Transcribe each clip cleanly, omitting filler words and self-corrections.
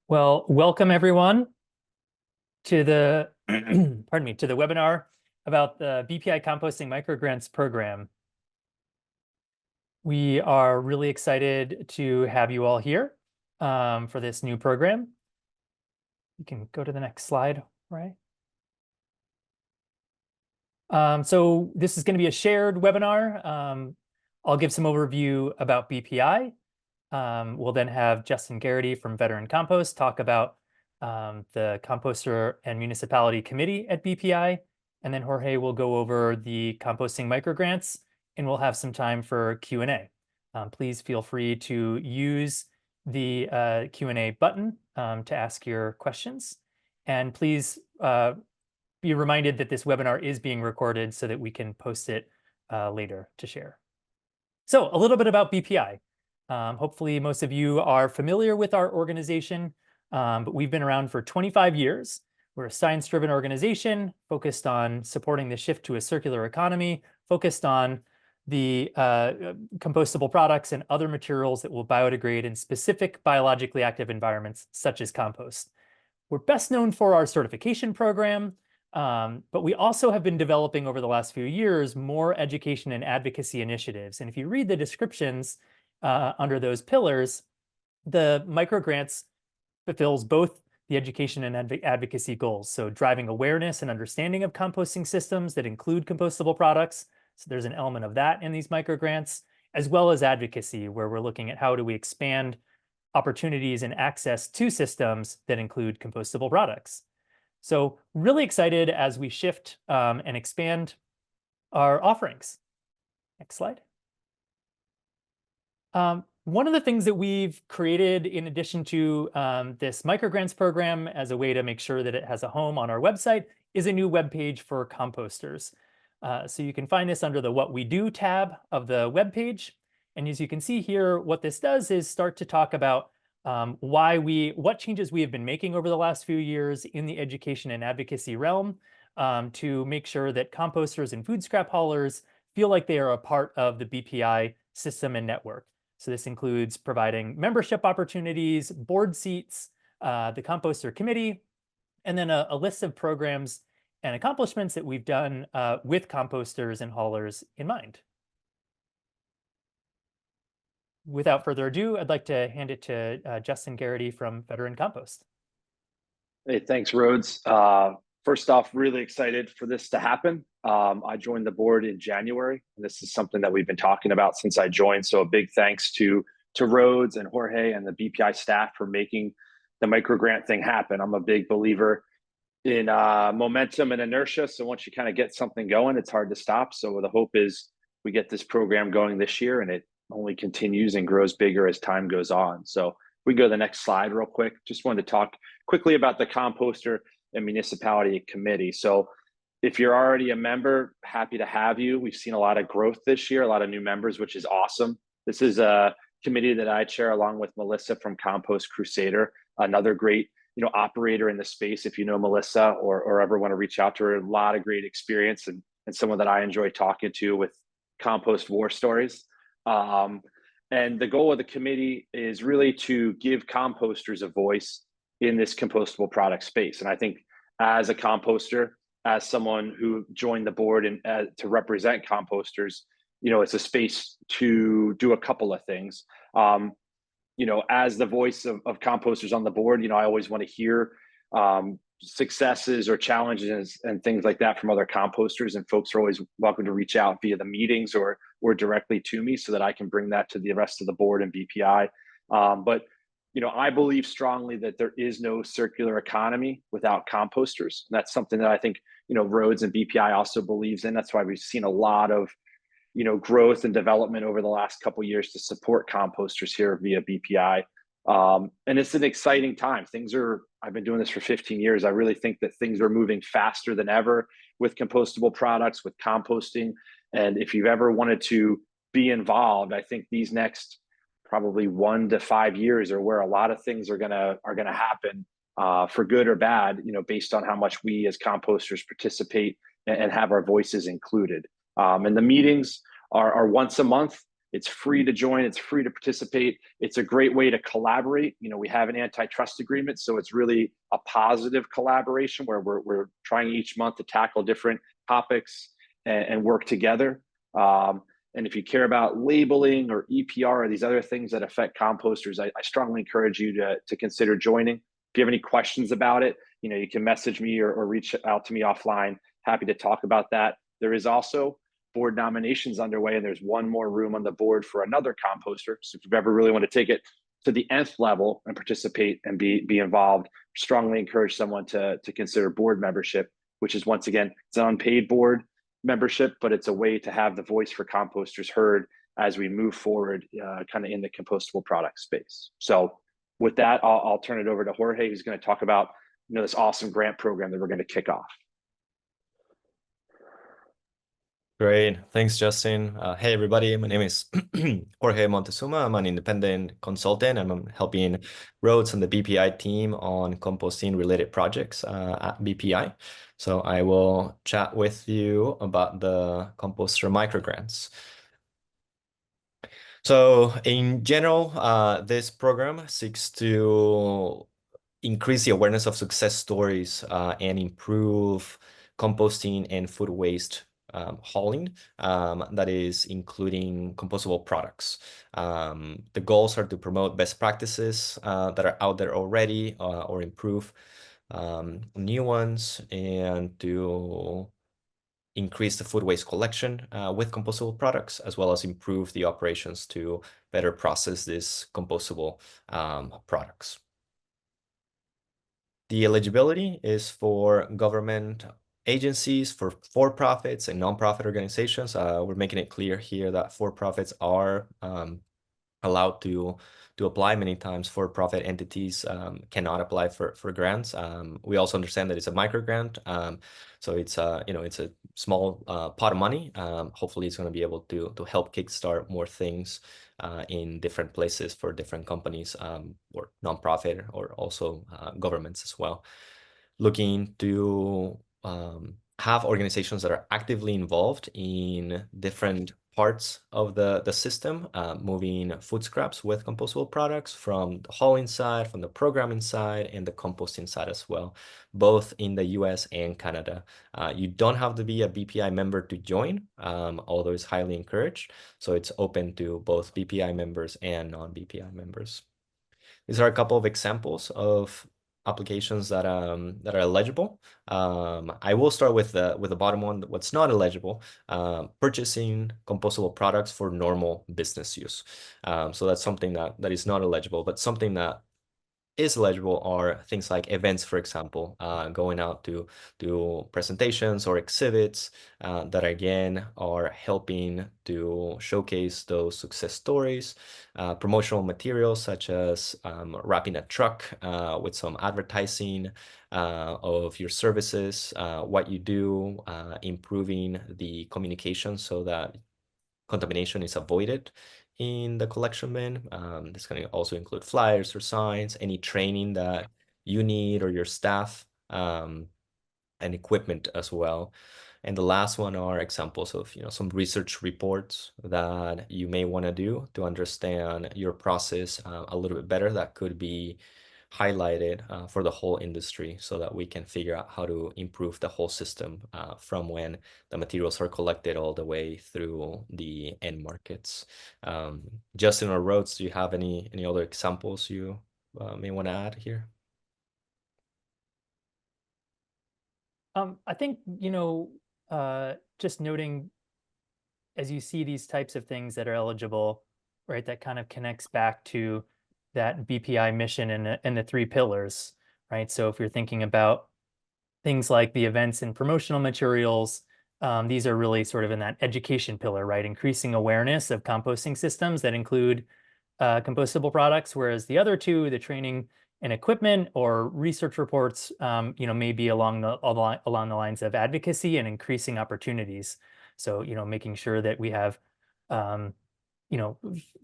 Well, welcome everyone to the pardon me, to the webinar about the BPI Composting Microgrants program. We are really excited to have you all here for this new program. You can go to the next slide, right? So this is going to be a shared webinar. I'll give some overview about BPI. We'll then have Justin Garrity from Veteran Compost talk about the Composter and Municipality Committee at BPI. And then Jorge will go over the composting microgrants, and we'll have some time for Q&A. Please feel free to use the Q&A button to ask your questions. And please be reminded that this webinar is being recorded so that we can post it later to share. So a little bit about BPI. Hopefully most of you are familiar with our organization, but we've been around for 25 years. We're a science-driven organization focused on supporting the shift to a circular economy, focused on the compostable products and other materials that will biodegrade in specific biologically active environments, such as compost. We're best known for our certification program, but we also have been developing over the last few years more education and advocacy initiatives. And if you read the descriptions under those pillars, the microgrants fulfills both the education and advocacy goals. So driving awareness and understanding of composting systems that include compostable products. So there's an element of that in these microgrants, as well as advocacy, where we're looking at how do we expand opportunities and access to systems that include compostable products. So really excited as we shift and expand our offerings. Next slide. One of the things that we've created in addition to this microgrants program as a way to make sure that it has a home on our website is a new webpage for composters. So you can find this under the What We Do tab of the webpage. And as you can see here, what this does is start to talk about what changes we have been making over the last few years in the education and advocacy realm to make sure that composters and food scrap haulers feel like they are a part of the BPI system and network. So this includes providing membership opportunities, board seats, the composter committee, and then a list of programs and accomplishments that we've done with composters and haulers in mind. Without further ado, I'd like to hand it to Justin Garrity from Veteran Compost. Hey, thanks, Rhodes. First off, really excited for this to happen. I joined the board in January, and this is something that we've been talking about since I joined. So a big thanks to Rhodes and Jorge and the BPI staff for making the microgrant thing happen. I'm a big believer in momentum and inertia. So once you kind of get something going, it's hard to stop. So the hope is we get this program going this year, and it only continues and grows bigger as time goes on. So we go to the next slide real quick. Just wanted to talk quickly about the composter and municipality committee. So if you're already a member, happy to have you. We've seen a lot of growth this year, a lot of new members, which is awesome. This is a committee that I chair along with Melissa from Compost Crusader, another great operator in the space. If you know Melissa or ever want to reach out to her, a lot of great experience and someone that I enjoy talking to with compost war stories. And the goal of the committee is really to give composters a voice in this compostable product space. And I think as a composter, as someone who joined the board and to represent composters, it's a space to do a couple of things. As the voice of composters on the board, I always want to hear successes or challenges and things like that from other composters, and folks are always welcome to reach out via the meetings or directly to me so that I can bring that to the rest of the board and BPI. But I believe strongly that there is no circular economy without composters. And that's something that I think Rhodes and BPI also believes in. That's why we've seen a lot of growth and development over the last couple of years to support composters here via BPI. And it's an exciting time. I've been doing this for 15 years. I really think that things are moving faster than ever with compostable products, with composting. And if you've ever wanted to be involved, I think these next probably 1 to 5 years are where a lot of things are gonna happen for good or bad, based on how much we as composters participate and have our voices included. And the meetings are once a month It's free to join. It's free to participate. It's a great way to collaborate. We have an antitrust agreement, so it's really a positive collaboration where we're trying each month to tackle different topics and work together. And if you care about labeling or EPR or these other things that affect composters, I strongly encourage you to consider joining. If you have any questions about it, you can message me or reach out to me offline. Happy to talk about that. There is also board nominations underway, and there's one more room on the board for another composter. So if you ever really want to take it to the nth level and participate and be involved, strongly encourage someone to consider board membership, which is, once again, it's an unpaid board membership, but it's a way to have the voice for composters heard as we move forward kind of in the compostable product space. So with that, I'll turn it over to Jorge, who's going to talk about this awesome grant program that we're going to kick off. Great. Thanks, Justin. Hey, everybody. My name is Jorge Montezuma. I'm an independent consultant, and I'm helping Rhodes and the BPI team on composting related projects at BPI. So I will chat with you about the composter microgrants. So in general, this program seeks to increase the awareness of success stories and improve composting and food waste hauling, that is including compostable products. The goals are to promote best practices that are out there already or improve new ones, and to increase the food waste collection with compostable products, as well as improve the operations to better process these compostable products. The eligibility is for government agencies, for-profits and nonprofit organizations. We're making it clear here that for-profits are allowed to apply. Many times for-profit entities cannot apply for grants. We also understand that it's a microgrant, so it's it's a small pot of money. Hopefully it's going to be able to help kickstart more things in different places for different companies or nonprofit, or also governments as well. Looking to have organizations that are actively involved in different parts of the system, moving food scraps with compostable products from the hauling side, from the programming side, and the composting side as well, both in the US and Canada. You don't have to be a BPI member to join, although it's highly encouraged. So it's open to both BPI members and non-BPI members. These are a couple of examples of applications that are eligible. I will start with the bottom one, what's not eligible: purchasing compostable products for normal business use. So that's something that is not eligible, but something that is eligible are things like events, for example, going out to do presentations or exhibits that again are helping to showcase those success stories, promotional materials such as wrapping a truck with some advertising of your services, what you do, improving the communication so that contamination is avoided in the collection bin. This can also include flyers or signs, any training that you need or your staff, and equipment as well. And the last one are examples of some research reports that you may want to do to understand your process a little bit better. That could be highlighted for the whole industry, so that we can figure out how to improve the whole system from when the materials are collected all the way through the end markets. Justin or Rhodes, do you have any other examples you may want to add here? I think, just noting, as you see these types of things that are eligible, right, that kind of connects back to that BPI mission and the three pillars, right? So if you're thinking about things like the events and promotional materials, these are really sort of in that education pillar, right? Increasing awareness of composting systems that include compostable products, whereas the other two, the training and equipment or research reports, may be along the lines of advocacy and increasing opportunities. So, making sure that we have,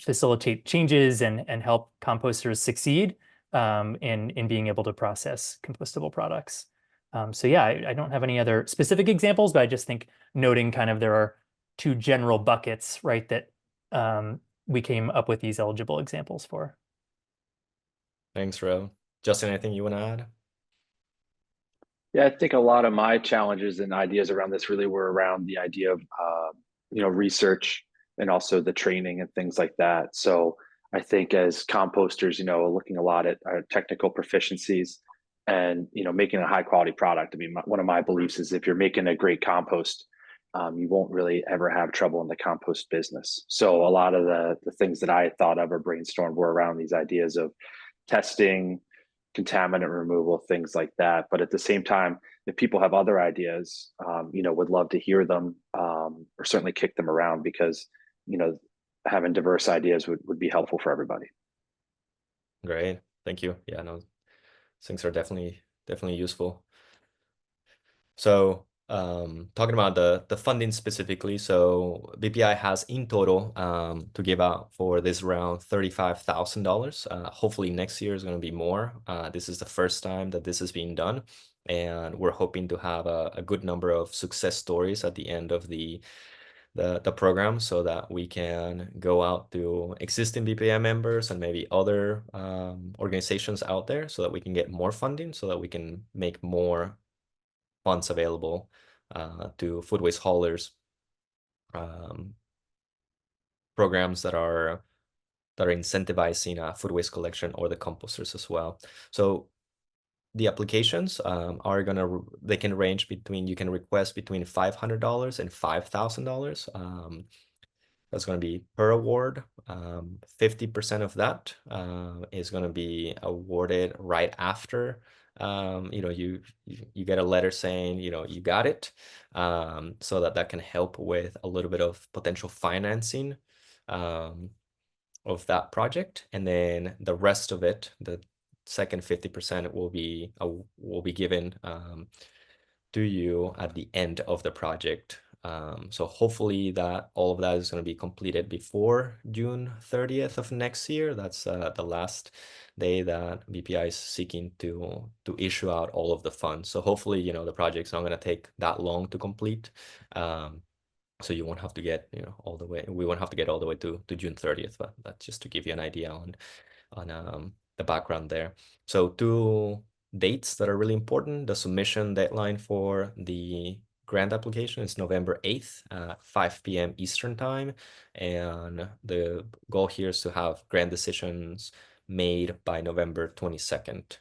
facilitate changes and help composters succeed in being able to process compostable products. So yeah, I don't have any other specific examples, but I just think noting kind of there are two general buckets, right, that we came up with these eligible examples for. Thanks, Ro. Justin, anything you want to add? Yeah, I think a lot of my challenges and ideas around this really were around the idea of research and also the training and things like that. So I think as composters, looking a lot at our technical proficiencies and making a high quality product. I mean, one of my beliefs is if you're making a great compost, you won't really ever have trouble in the compost business. So a lot of the things that I thought of or brainstormed were around these ideas of testing, contaminant removal, things like that. But at the same time, if people have other ideas, would love to hear them, or certainly kick them around, because having diverse ideas would be helpful for everybody. Great, thank you. Yeah, no, things are definitely useful. So talking about the funding specifically, so BPI has in total to give out for this round $35,000. Hopefully next year is going to be more. This is the first time that this is being done, and we're hoping to have a good number of success stories at the end of the program, so that we can go out to existing BPI members and maybe other organizations out there, so that we can get more funding, so that we can make more funds available to food waste haulers, programs that are incentivizing food waste collection, or the composters as well. So the applications they can range between, you can request between $500 and $5,000. That's going to be per award. 50% of that is going to be awarded right after you get a letter saying you got it, so that can help with a little bit of potential financing of that project. And then the rest of it, the second 50%, will be given to you at the end of the project. So hopefully that all of that is going to be completed before June 30th of next year. That's the last day that BPI is seeking to issue out all of the funds. So hopefully, the project's not going to take that long to complete. So you won't have to get, all the way, we won't have to get all the way to June 30th, but that's just to give you an idea on the background there. So two dates that are really important. The submission deadline for the grant application is November 8th at 5 p.m. Eastern time. And the goal here is to have grant decisions made by November 22nd.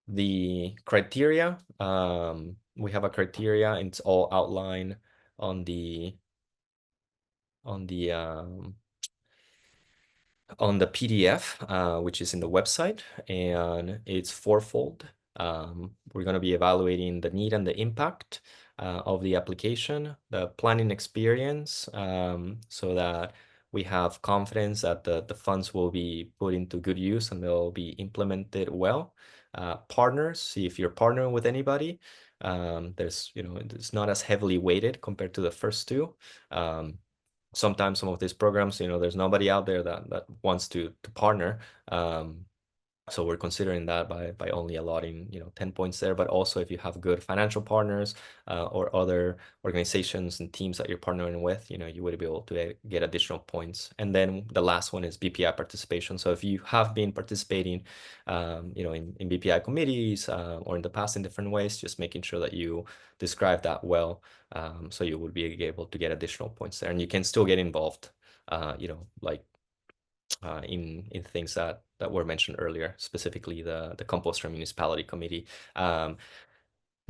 The criteria, we have a criteria, and it's all outlined on the PDF, which is in the website, and it's fourfold. We're going to be evaluating the need and the impact of the application, the planning experience, so that we have confidence that the funds will be put into good use and they'll be implemented well. Partners, see if you're partnering with anybody. It's not as heavily weighted compared to the first two. Sometimes some of these programs, there's nobody out there that wants to partner. So we're considering that by only allotting 10 points there. But also, if you have good financial partners or other organizations and teams that you're partnering with, you would be able to get additional points. And then the last one is BPI participation. So if you have been participating in BPI committees or in the past in different ways, just making sure that you describe that well, so you would be able to get additional points there. And you can still get involved like in things that were mentioned earlier, specifically the Composter Municipality Committee.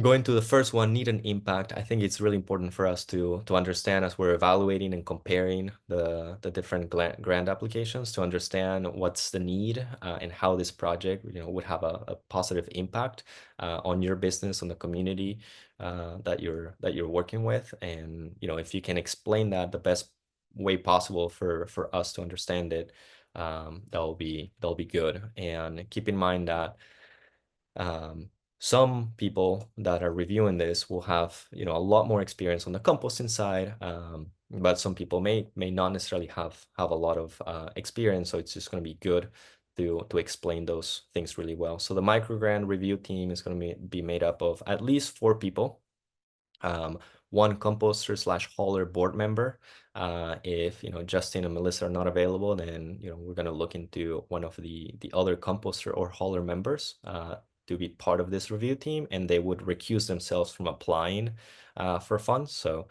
Going to the first one, need and impact. I think it's really important for us to understand, as we're evaluating and comparing the different grant applications, to understand what's the need and how this project would have a positive impact on your business, on the community that you're working with. And if you can explain that the best way possible for us to understand it, that'll be good. And keep in mind that some people that are reviewing this will have a lot more experience on the composting side, but some people may not necessarily have a lot of experience. So it's just going to be good to explain those things really well. So the microgrant review team is going to be made up of at least 4 people. one composter / hauler board member. If Justin and Melissa are not available, then we're going to look into one of the other composter or hauler members to be part of this review team, and they would recuse themselves from applying for funds. So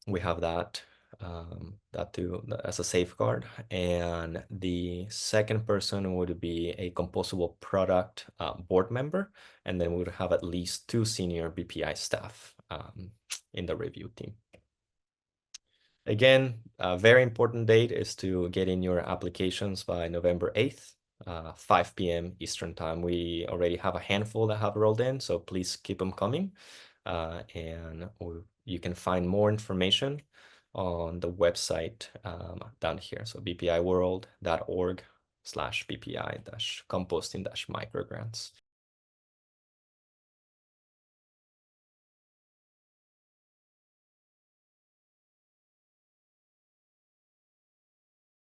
we have that too as a safeguard. And the second person would be a compostable product board member, and then we would have at least 2 senior BPI staff in the review team. Again, a very important date is to get in your applications by November 8th, 5 p.m. Eastern time. We already have a handful that have rolled in, so please keep them coming. And you can find more information on the website down here. So bpiworld.org/bpi-composting-microgrants.